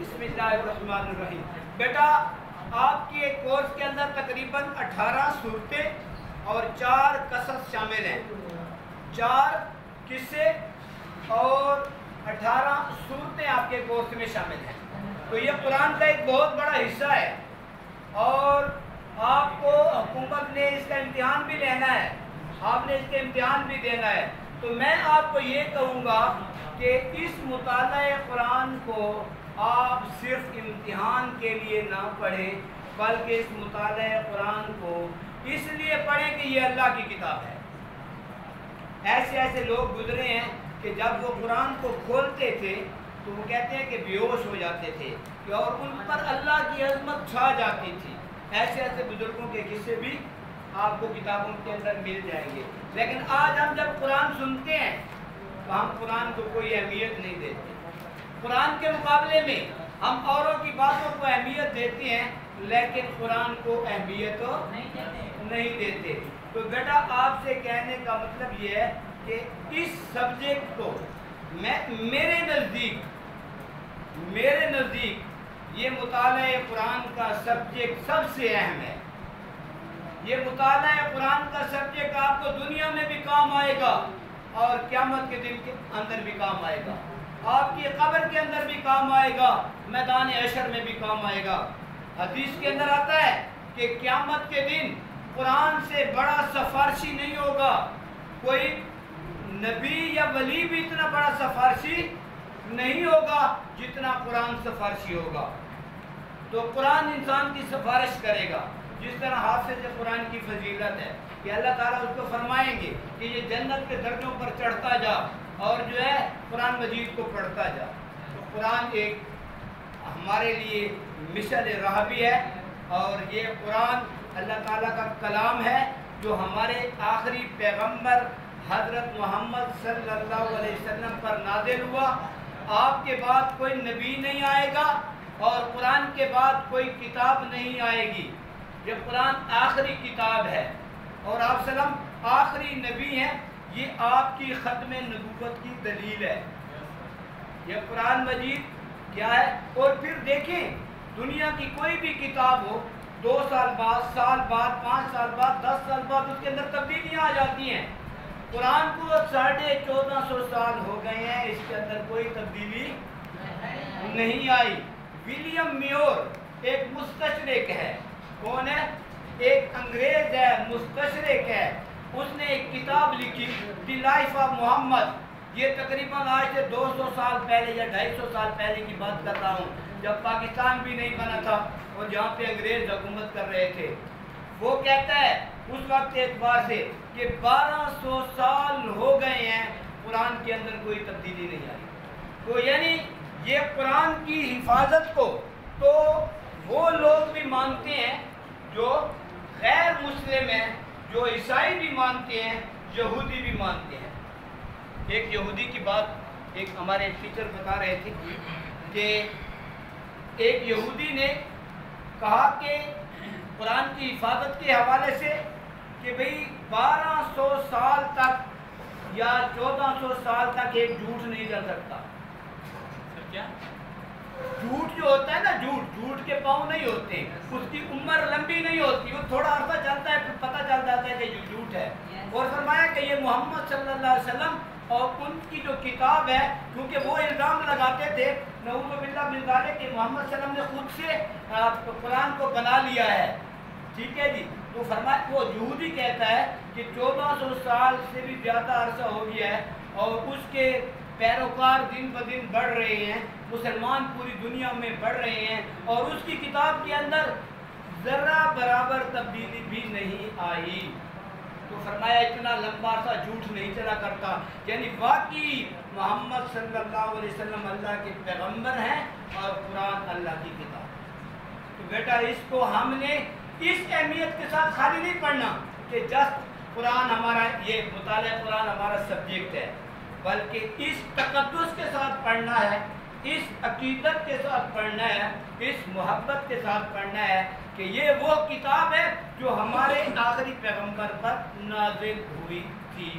बिस्मिल्लाहिर्रहमानिर्रहीम। बेटा, आपके कॉर्स के अंदर तकरीबन 18 सूरतें और 4 कसस शामिल हैं। 4 किस्से और 18 सूरतें आपके कोर्स में शामिल हैं। तो ये कुरान का एक बहुत बड़ा हिस्सा है और आपको हुकूमत ने इसका इम्तिहान भी लेना है, आपने इसके इम्तिहान भी देना है। तो मैं आपको ये कहूँगा कि इस मुताला कुरान को आप सिर्फ इम्तिहान के लिए ना पढ़ें, बल्कि इस मुताला कुरान को इसलिए पढ़ें कि ये अल्लाह की किताब है। ऐसे ऐसे लोग गुजरे हैं कि जब वो कुरान को खोलते थे तो वो कहते हैं कि बेहोश हो जाते थे कि और उन पर अल्लाह की अज़मत छा जाती थी। ऐसे ऐसे बुजुर्गों के किस्से भी आपको किताबों के अंदर मिल जाएंगे। लेकिन आज हम जब कुरान सुनते हैं तो हम कुरान को कोई अहमियत नहीं देते। कुरान के मुकाबले में हम औरों की बातों को अहमियत देते हैं, लेकिन कुरान को अहमियत नहीं देते। तो बेटा, आपसे कहने का मतलब ये है कि इस सब्जेक्ट को मेरे नज़दीक ये मुताला कुरान का सब्जेक्ट सबसे अहम है। ये मुताला कुरान का सब्जेक्ट आपको दुनिया में भी काम आएगा और क़यामत के दिन के अंदर भी काम आएगा, आपकी कब्र के अंदर भी काम आएगा, मैदान हशर में भी काम आएगा। हदीस के अंदर आता है कि क़यामत के दिन कुरान से बड़ा सिफारिशी नहीं होगा। कोई नबी या वली भी इतना बड़ा सिफारिशी नहीं होगा जितना कुरान सिफारिशी होगा। तो कुरान इंसान की सिफारिश करेगा। जिस तरह हाफिज़ कुरान की फजीलत है कि अल्लाह ताला उसको फरमाएंगे कि ये जन्नत के दर्जों पर चढ़ता जा और जो है कुरान मजीद को पढ़ता जा। तो कुरान एक हमारे लिए मिशल राह भी है और ये कुरान अल्लाह ताला का कलाम है जो हमारे आखिरी पैगंबर हज़रत मोहम्मद सल्लल्लाहु अलैहि वसल्लम पर नाज़िल हुआ। आपके बाद कोई नबी नहीं आएगा और कुरान के बाद कोई किताब नहीं आएगी। ये कुरान आखिरी किताब है और आप सल्लम आखिरी नबी हैं। ये आपकी ख़त्म नबूवत की दलील है। ये कुरान मजीद क्या है? और फिर देखें, दुनिया की कोई भी किताब हो, 2 साल बाद, साल बाद, 5 साल बाद, 10 साल बाद उसके अंदर तब्दीलियाँ आ जाती हैं। कुरान को 1450 साल हो गए हैं, इसके अंदर कोई तब्दीली नहीं आई। विलियम म्योर एक मुस्तशरिक है। कौन है? एक अंग्रेज है, मुस्तशरिक है। उसने एक किताब लिखी, द लाइफ ऑफ मोहम्मद। ये तकरीबन आज से 200 साल पहले या 250 साल पहले की बात कर रहा हूँ, जब पाकिस्तान भी नहीं बना था और जहाँ पे अंग्रेज हुकूमत कर रहे थे। वो कहता है उस वक्त एतबार से कि 1200 साल हो गए हैं, कुरान के अंदर कोई तब्दीली नहीं आई। तो यानी ये कुरान की हिफाजत को तो वो लोग भी मानते हैं जो गैर मुस्लिम हैं, जो ईसाई भी मानते हैं, यहूदी भी मानते हैं। एक यहूदी की बात एक हमारे टीचर बता रहे थे कि एक यहूदी ने कहा कि कुरान की हिफाजत के हवाले से कि भाई 1200 साल तक या 1400 साल तक एक झूठ नहीं चल सकता। क्या झूठ जो होता है ना, झूठ के पाँव नहीं होते, उसकी उम्र लंबी नहीं होती, वो थोड़ा अर्सा चलता है फिर पता चल जाता है कि झूठ है। और फरमाया कि ये मोहम्मद सल्लल्लाहु अलैहि वसल्लम और उनकी जो किताब है, क्योंकि वो इल्ज़ाम लगाते थे नऊज़ु बिल्लाह मिन ज़ालिक कि मोहम्मद सल्लल्लाहु अलैहि वसल्लम ने खुद से कुरान को बना लिया है। ठीक है जी। तो फरमाया, वो यहूदी कहता है कि 1400 साल से भी ज़्यादा अरसा हो गया है और उसके पैरोकार दिन ब दिन बढ़ रहे हैं, मुसलमान पूरी दुनिया में बढ़ रहे हैं और उसकी किताब के अंदर ज़रा बराबर तब्दीली भी नहीं आई। तो फरमाया इतना लंबा सा झूठ नहीं चला करता। यानी वाकई मोहम्मद सल्लल्लाहु अलैहि वसल्लम अल्लाह के पैगंबर हैं और कुरान अल्लाह की किताब। तो बेटा, इसको हमने इस अहमियत के साथ खाली नहीं पढ़ना कि जस्ट कुरान हमारा, ये मुताला कुरान हमारा सब्जेक्ट है, बल्कि इस तकद्दुस के साथ पढ़ना है, इस अकीदत के साथ पढ़ना है, इस मोहब्बत के साथ पढ़ना है कि ये वो किताब है जो हमारे आखिरी पैगंबर पर नाज़िल हुई थी।